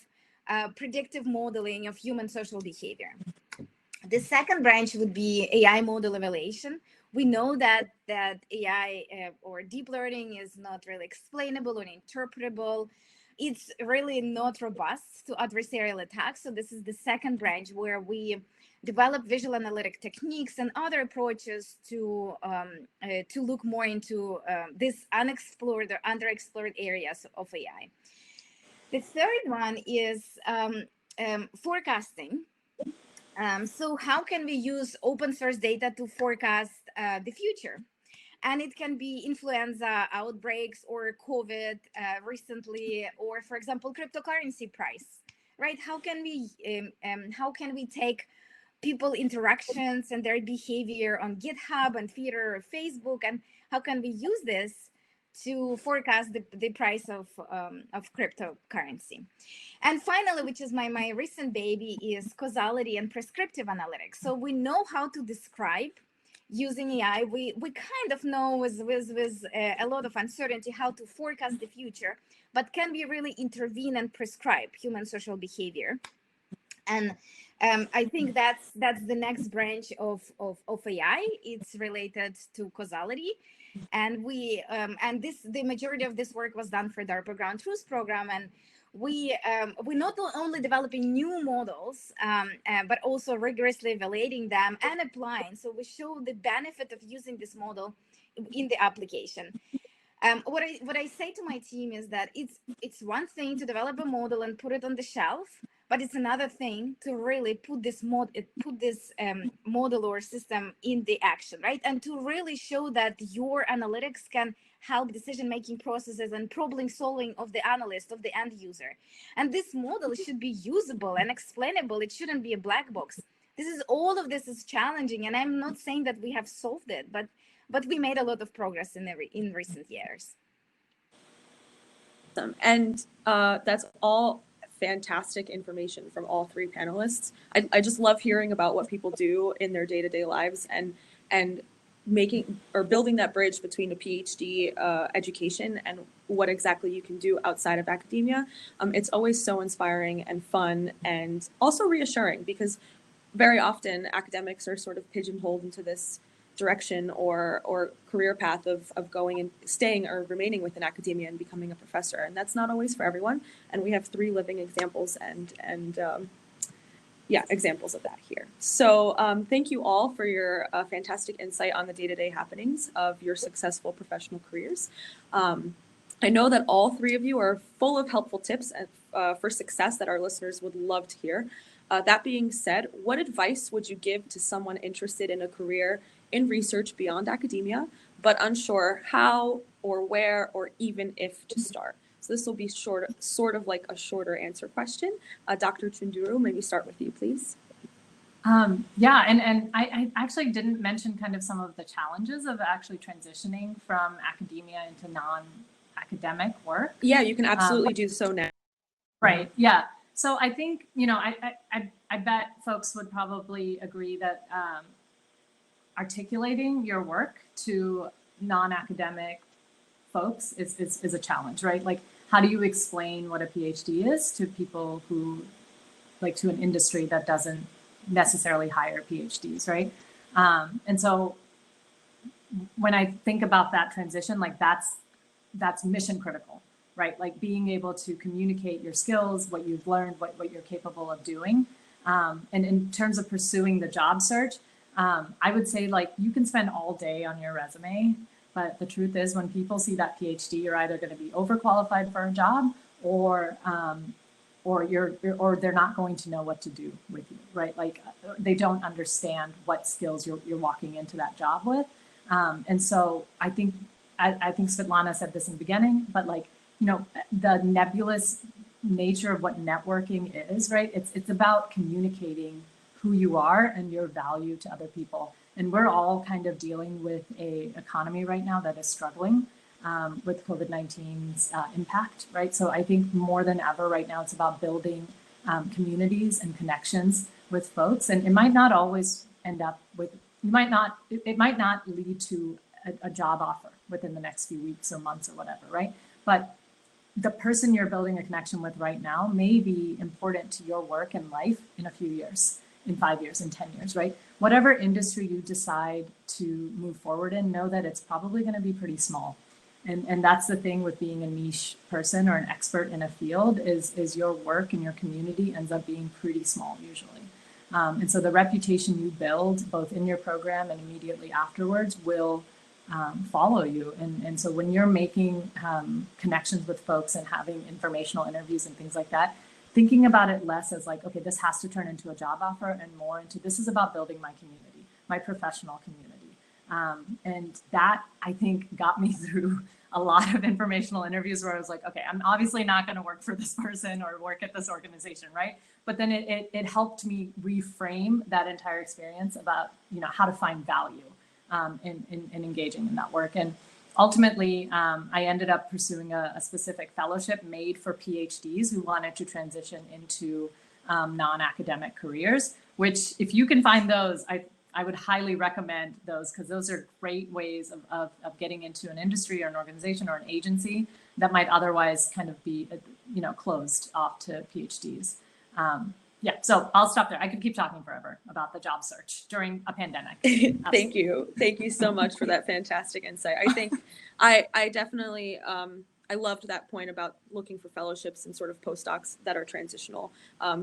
predictive modeling of human social behavior. The second branch would be AI model evaluation. We know that AI or deep learning is not really explainable or interpretable. It's really not robust to adversarial attacks. So this is the second branch where we develop visual analytic techniques and other approaches to look more into these unexplored or underexplored areas of AI. The third one is forecasting. So how can we use open source data to forecast the future? And it can be influenza outbreaks or COVID recently, or for example, cryptocurrency price, right? How can we take people interactions and their behavior on GitHub and Twitter or Facebook, and how can we use this to forecast the price of cryptocurrency? And finally, which is my recent baby, is causality and prescriptive analytics. So we know how to describe using AI. We kind of know with a lot of uncertainty how to forecast the future, but can we really intervene and prescribe human social behavior? And I think that's the next branch of AI. It's related to causality. And the majority of this work was done for DARPA Ground Truth program, and we not only developing new models, but also rigorously evaluating them and applying. So we show the benefit of using this model in the application. What I say to my team is that it's one thing to develop a model and put it on the shelf, but it's another thing to really put this model or system in the action, right? And to really show that your analytics can help decision-making processes and problem solving of the analyst, of the end user. And this model should be usable and explainable. It shouldn't be a black box. All of this is challenging, and I'm not saying that we have solved it, but we made a lot of progress in recent years. And that's all fantastic information from all 3 panelists. I just love hearing about what people do in their day-to-day lives and making or building that bridge between a PhD education and what exactly you can do outside of academia. It's always so inspiring and fun and also reassuring, because very often academics are sort of pigeonholed into this direction or career path of going and staying or remaining within academia and becoming a professor. And that's not always for everyone. And we have 3 living examples and examples of that here. So thank you all for your fantastic insight on the day-to-day happenings of your successful professional careers. I know that all 3 of you are full of helpful tips for success that our listeners would love to hear. That being said, what advice would you give to someone interested in a career in research beyond academia, but unsure how or where or even if to start? So this will be sort of like a shorter answer question. Dr. Chunduru, maybe start with you, please. Yeah, and I actually didn't mention kind of some of the challenges of actually transitioning from academia into non-academic work. Yeah, you can absolutely do so now. Right, yeah. So I think, you know, I bet folks would probably agree that articulating your work to non-academic folks is a challenge, right? Like, how do you explain what a PhD is to people who, like, to an industry that doesn't necessarily hire PhDs, right? And so when I think about that transition, like that's mission critical, right? Like being able to communicate your skills, what you've learned, what you're capable of doing. And in terms of pursuing the job search, I would say like you can spend all day on your resume, but the truth is when people see that PhD, you're either going to be overqualified for a job or they're not going to know what to do with you, right? Like they don't understand what skills you're walking into that job with. And so I think Svetlana said this in the beginning, but like, you know, the nebulous nature of what networking is, right? It's about communicating who you are and your value to other people. And we're all kind of dealing with a economy right now that is struggling with COVID-19's impact, right? So I think more than ever right now, it's about building communities and connections with folks. And it might not always end up with, it might not lead to a job offer within the next few weeks or months or whatever, right? But the person you're building a connection with right now may be important to your work and life in a few years, in 5 years, in 10 years, right? Whatever industry you decide to move forward in, know that it's probably going to be pretty small. And that's the thing with being a niche person or an expert in a field is your work and your community ends up being pretty small usually. And so the reputation you build both in your program and immediately afterwards will follow you. And so when you're making connections with folks and having informational interviews and things like that, thinking about it less as like, okay, this has to turn into a job offer and more into this is about building my community, my professional community. And that I think got me through a lot of informational interviews where I was like, okay, I'm obviously not going to work for this person or work at this organization, right? But then it helped me reframe that entire experience about, you know, how to find value in engaging in that work. And ultimately, I ended up pursuing a specific fellowship made for PhDs who wanted to transition into non-academic careers, which if you can find those, I would highly recommend those because those are great ways of getting into an industry or an organization or an agency that might otherwise kind of be, you know, closed off to PhDs. Yeah, so I'll stop there. I could keep talking forever about the job search during a pandemic. Thank you. Thank you so much for that fantastic insight. I think I definitely, I loved that point about looking for fellowships and sort of postdocs that are transitional.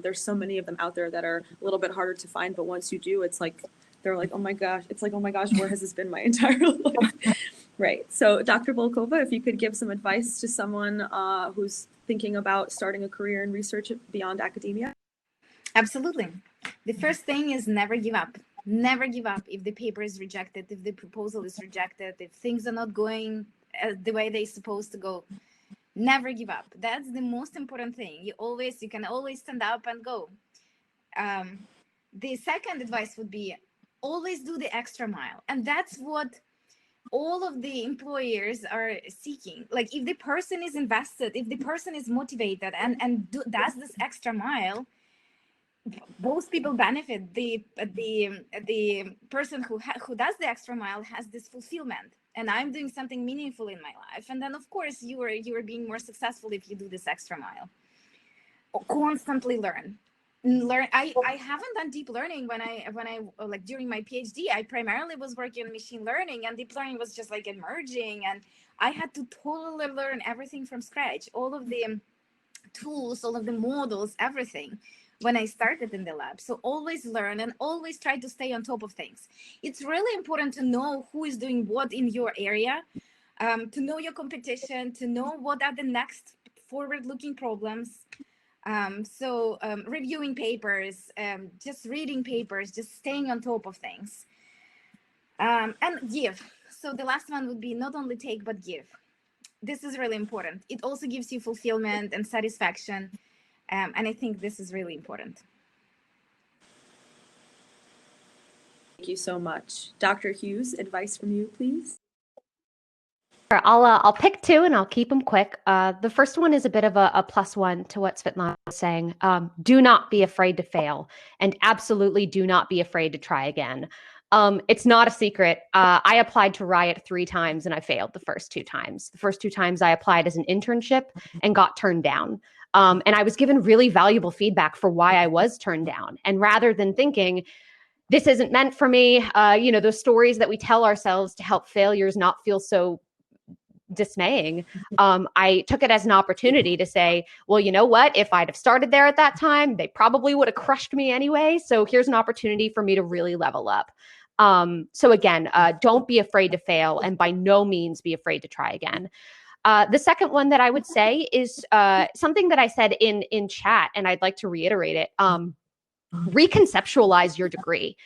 There's so many of them out there that are a little bit harder to find, but once you do, it's like, they're like, oh my gosh, it's like, oh my gosh, where has this been my entire life? Right. So Dr. Volkova, if you could give some advice to someone who's thinking about starting a career in research beyond academia. Absolutely. The first thing is never give up. Never give up if the paper is rejected, if the proposal is rejected, if things are not going the way they're supposed to go. Never give up. That's the most important thing. You can always stand up and go. The second advice would be always do the extra mile. And that's what all of the employers are seeking. Like if the person is invested, if the person is motivated and does this extra mile, both people benefit. The person who does the extra mile has this fulfillment, and I'm doing something meaningful in my life. And then of course you are being more successful if you do this extra mile. Constantly learn. I haven't done deep learning when I like during my PhD. I primarily was working on machine learning, and deep learning was just like emerging, and I had to totally learn everything from scratch, all of the tools, all of the models, everything when I started in the lab. So always learn and always try to stay on top of things. It's really important to know who is doing what in your area, to know your competition, to know what are the next forward-looking problems. Reviewing papers, just reading papers, just staying on top of things, and give. So the last one would be not only take, but give. this is really important. It also gives you fulfillment and satisfaction. And I think this is really important. Thank you so much. Dr. Hughes, advice from you, please. Sure, I'll pick two and I'll keep them quick. The first one is a bit of a plus one to what Svetlana was saying. Do not be afraid to fail, and absolutely do not be afraid to try again. It's not a secret. I applied to Riot 3 times and I failed the first 2 times. The first 2 times I applied as an internship and got turned down. And I was given really valuable feedback for why I was turned down. And rather than thinking, this isn't meant for me, those stories that we tell ourselves to help failures not feel so dismaying, I took it as an opportunity to say, well, you know what? If I'd have started there at that time, they probably would have crushed me anyway. So here's an opportunity for me to really level up. So again, don't be afraid to fail, and by no means be afraid to try again. The second one that I would say is something that I said in chat, and I'd like to reiterate it. Reconceptualize your degree.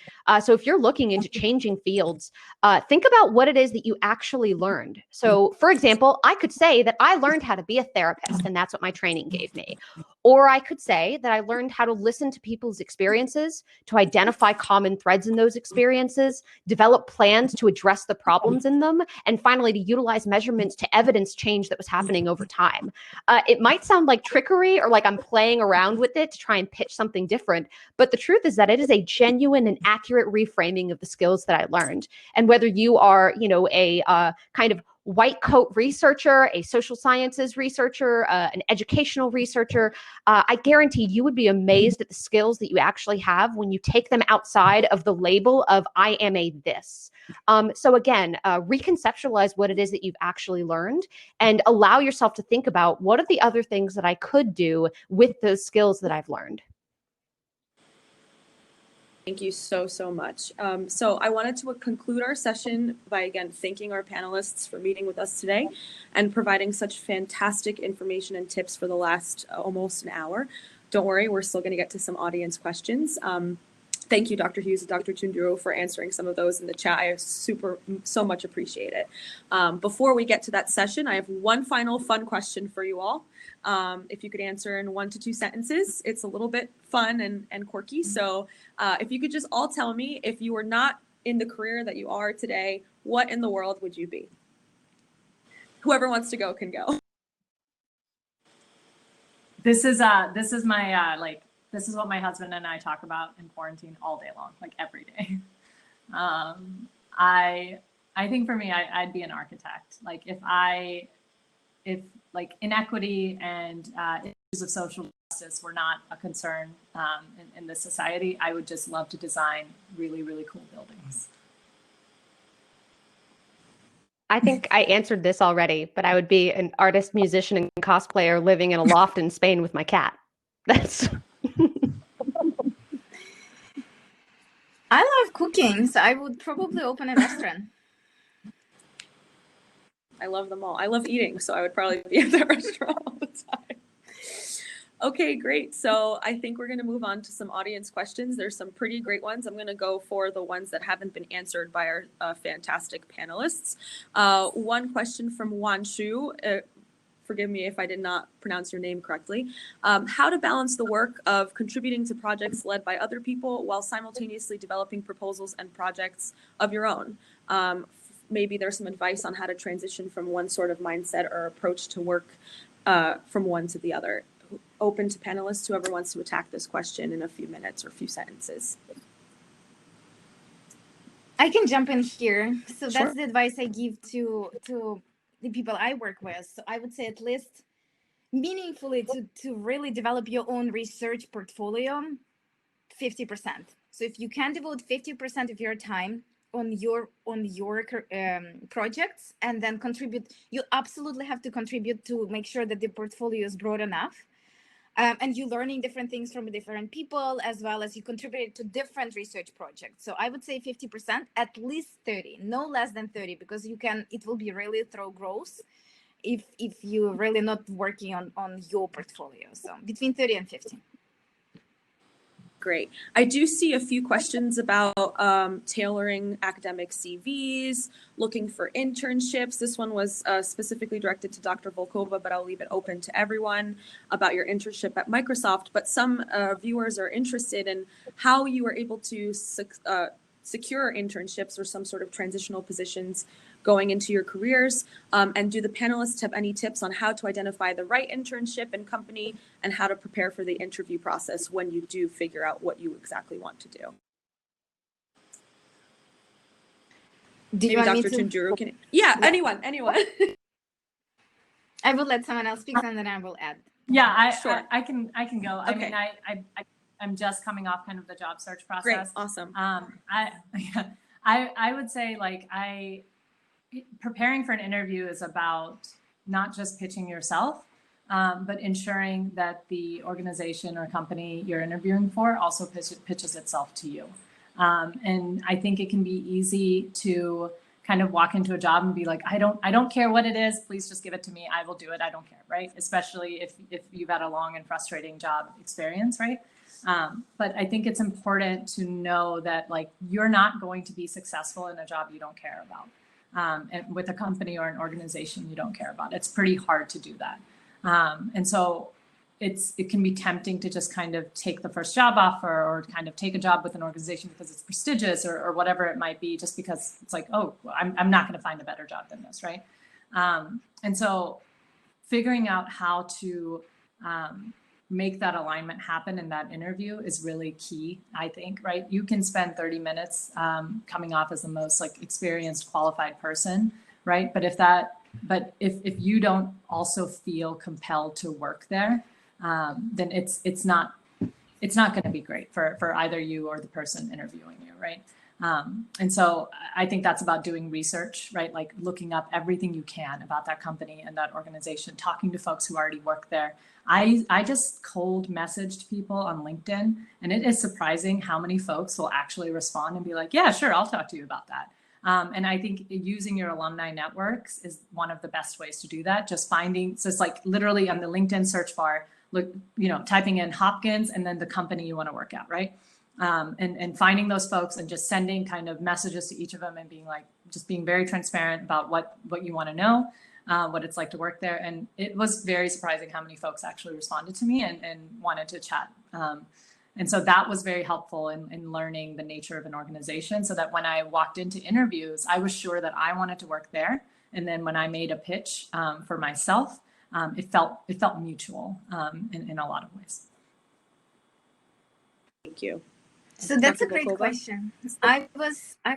So if you're looking into changing fields, think about what it is that you actually learned. So for example, I could say that I learned how to be a therapist, and that's what my training gave me. Or I could say that I learned how to listen to people's experiences, to identify common threads in those experiences, develop plans to address the problems in them, and finally to utilize measurements to evidence change that was happening over time. It might sound like trickery or like I'm playing around with it to try and pitch something different, but the truth is that it is a genuine and accurate reframing of the skills that I learned. And whether you are, a kind of white coat researcher, a social sciences researcher, an educational researcher, I guarantee you would be amazed at the skills that you actually have when you take them outside of the label of I am a this. So again, reconceptualize what it is that you've actually learned and allow yourself to think about what are the other things that I could do with those skills that I've learned. Thank you so, so much. So I wanted to conclude our session by, again, thanking our panelists for meeting with us today and providing such fantastic information and tips for the last almost an hour. Don't worry, we're still going to get to some audience questions. Thank you, Dr. Hughes and Dr. Tunduro, for answering some of those in the chat. I so much appreciate it. Before we get to that session, I have one final fun question for you all. If you could answer in 1 to 2 sentences, it's a little bit fun and quirky. So if you could just all tell me, if you were not in the career that you are today, what in the world would you be? Whoever wants to go can go. This is my this is what my husband and I talk about in quarantine all day long, like every day. I think for me, I'd be an architect. Like if inequity and issues of social justice were not a concern in this society, I would just love to design really, really cool buildings. I think I answered this already, but I would be an artist, musician, and cosplayer living in a loft in Spain with my cat. That's... I love cooking, so I would probably open a restaurant. I love them all. I love eating, so I would probably be at the restaurant all the time. Okay, great. So I think we're going to move on to some audience questions. There's some pretty great ones. I'm going to go for the ones that haven't been answered by our fantastic panelists. One question from Wan Shu. Forgive me if I did not pronounce your name correctly. How to balance the work of contributing to projects led by other people while simultaneously developing proposals and projects of your own. Maybe there's some advice on how to transition from one sort of mindset or approach to work from one to the other. Open to panelists, whoever wants to attack this question in a few minutes or a few sentences. I can jump in here. So Sure. that's the advice I give to the people I work with. So I would say at least meaningfully to really develop your own research portfolio, 50%. So if you can devote 50% of your time on your projects and then contribute, you absolutely have to contribute to make sure that the portfolio is broad enough. And you're learning different things from different people, as well as you contribute to different research projects. So I would say 50%, at least 30, no less than 30, because it will be really through growth if you're really not working on your portfolio. So between 30 and 50. great. I do see a few questions about tailoring academic CVs, looking for internships. This one was specifically directed to Dr. Volkova, but I'll leave it open to everyone about your internship at Microsoft. But some viewers are interested in how you were able to secure internships or some sort of transitional positions going into your careers. And do the panelists have any tips on how to identify the right internship and company and how to prepare for the interview process when you do figure out what you exactly want to do? Do you Maybe want Dr. me to? Tunjuru can, yeah, anyone. I will let someone else speak and then I will add. Yeah, Sure. I can go. I Okay. mean, I'm just coming off kind of the job search process. Great, awesome. I would say preparing for an interview is about not just pitching yourself, but ensuring that the organization or company you're interviewing for also pitches itself to you. And I think it can be easy to kind of walk into a job and be like, I don't care what it is, please just give it to me, I will do it, I don't care, right? Especially if you've had a long and frustrating job experience, right? But I think it's important to know that you're not going to be successful in a job you don't care about. And with a company or an organization you don't care about. It's pretty hard to do that. And so it can be tempting to just kind of take the first job offer or kind of take a job with an organization because it's prestigious or whatever it might be, just because it's like, oh, I'm not going to find a better job than this, right? And so figuring out how to make that alignment happen in that interview is really key, I think, right? You can spend 30 minutes coming off as the most experienced, qualified person, right? But if you don't also feel compelled to work there, then it's not going to be great for either you or the person interviewing you, right? And so I think that's about doing research, right? Like looking up everything you can about that company and that organization, talking to folks who already work there. I just cold messaged people on LinkedIn, and it is surprising how many folks will actually respond and be like, yeah, sure, I'll talk to you about that. And I think using your alumni networks is one of the best ways to do that. Just finding, so it's literally on the LinkedIn search bar, look, typing in Hopkins and then the company you want to work at, right? And finding those folks and just sending kind of messages to each of them and being very transparent about what you want to know, what it's like to work there. And it was very surprising how many folks actually responded to me and wanted to chat. And so that was very helpful in learning the nature of an organization, so that when I walked into interviews, I was sure that I wanted to work there. And then when I made a pitch for myself, it felt mutual in a lot of ways. Thank you. So that's a Dr. great Volkova? question. I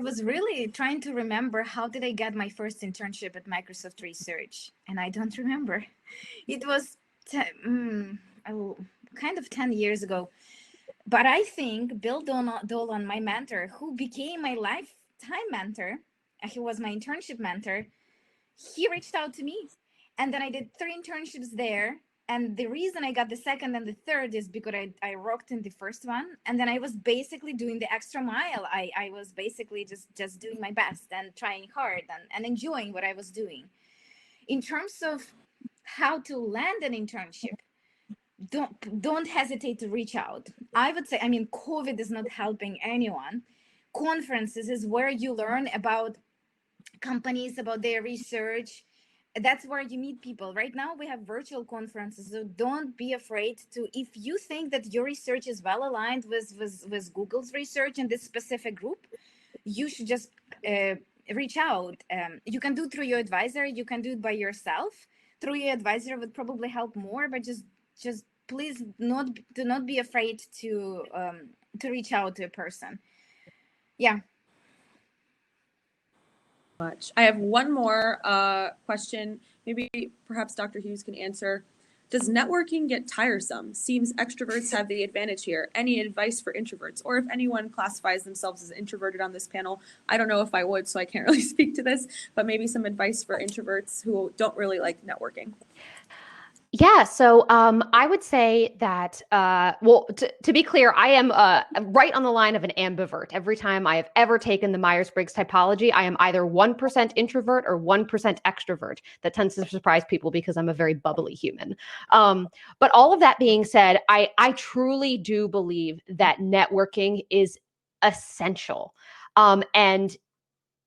was really trying to remember, how did I get my first internship at Microsoft Research? And I don't remember. It was kind of 10 years ago. But I think Bill Dolan, my mentor, who became my lifetime mentor, he was my internship mentor, he reached out to me. And then I did 3 internships there. And the reason I got the second and the third is because I rocked in the first one. And then I was basically doing the extra mile. I was basically just doing my best and trying hard and enjoying what I was doing. In terms of how to land an internship, don't hesitate to reach out. I would say, COVID is not helping anyone. Conferences is where you learn about companies, about their research. That's where you meet people. Right now we have virtual conferences, so don't be afraid to, if you think that your research is well aligned with Google's research in this specific group, you should just reach out. You can do it through your advisor, you can do it by yourself. Through your advisor would probably help more, but just please do not be afraid to reach out to a person. Yeah. Much. I have one more question. Maybe perhaps Dr. Hughes can answer. Does networking get tiresome? Seems extroverts have the advantage here. Any advice for introverts? Or if anyone classifies themselves as introverted on this panel, I don't know if I would, so I can't really speak to this, but maybe some advice for introverts who don't really like networking. Yeah, so I would say that, well, to be clear, I am right on the line of an ambivert. Every time I have ever taken the Myers-Briggs typology, I am either 1% introvert or 1% extrovert. That tends to surprise people because I'm a very bubbly human. But all of that being said, I truly do believe that networking is essential. And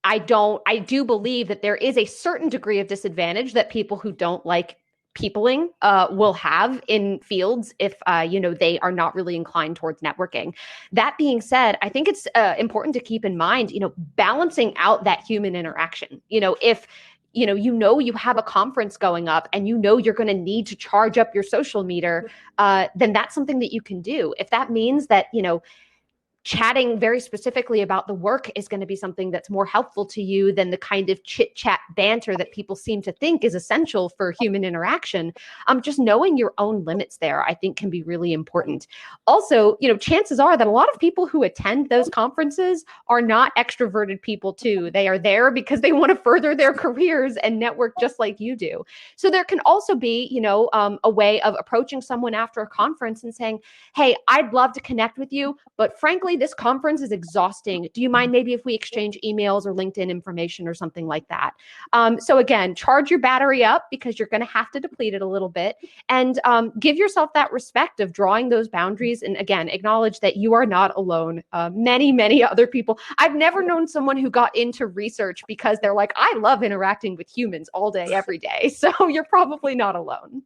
I do believe that there is a certain degree of disadvantage that people who don't like peopling will have in fields if they are not really inclined towards networking. That being said, I think it's important to keep in mind, balancing out that human interaction. If you have a conference going up and you're going to need to charge up your social meter, then that's something that you can do. If that means that chatting very specifically about the work is going to be something that's more helpful to you than the kind of chit chat banter that people seem to think is essential for human interaction. Just knowing your own limits there, I think, can be really important. Also, chances are that a lot of people who attend those conferences are not extroverted people too. They are there because they want to further their careers and network just like you do. So there can also be, a way of approaching someone after a conference and saying, hey, I'd love to connect with you, but frankly, this conference is exhausting. Do you mind maybe if we exchange emails or LinkedIn information or something like that? So again, charge your battery up because you're going to have to deplete it a little bit, and give yourself that respect of drawing those boundaries. And again, acknowledge that you are not alone. Many, many other people. I've never known someone who got into research because they're like, I love interacting with humans all day, every day. So you're probably not alone.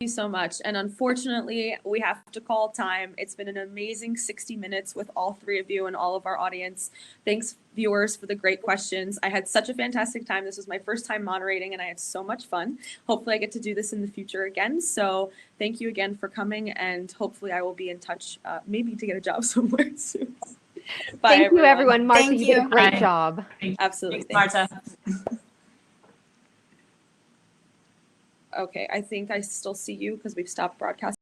You so much. And unfortunately, we have to call time. It's been an amazing 60 minutes with all three of you and all of our audience. Thanks, viewers, for the great questions. I had such a fantastic time. This was my first time moderating, and I had so much fun. Hopefully, I get to do this in the future again. So thank you again for coming, and hopefully I will be in touch, maybe to get a job somewhere soon. Bye, Thank you, everyone. Martha, you did a great Bye. job. Absolutely. Thanks, Marta. Okay, I think I still see you because we've stopped broadcasting.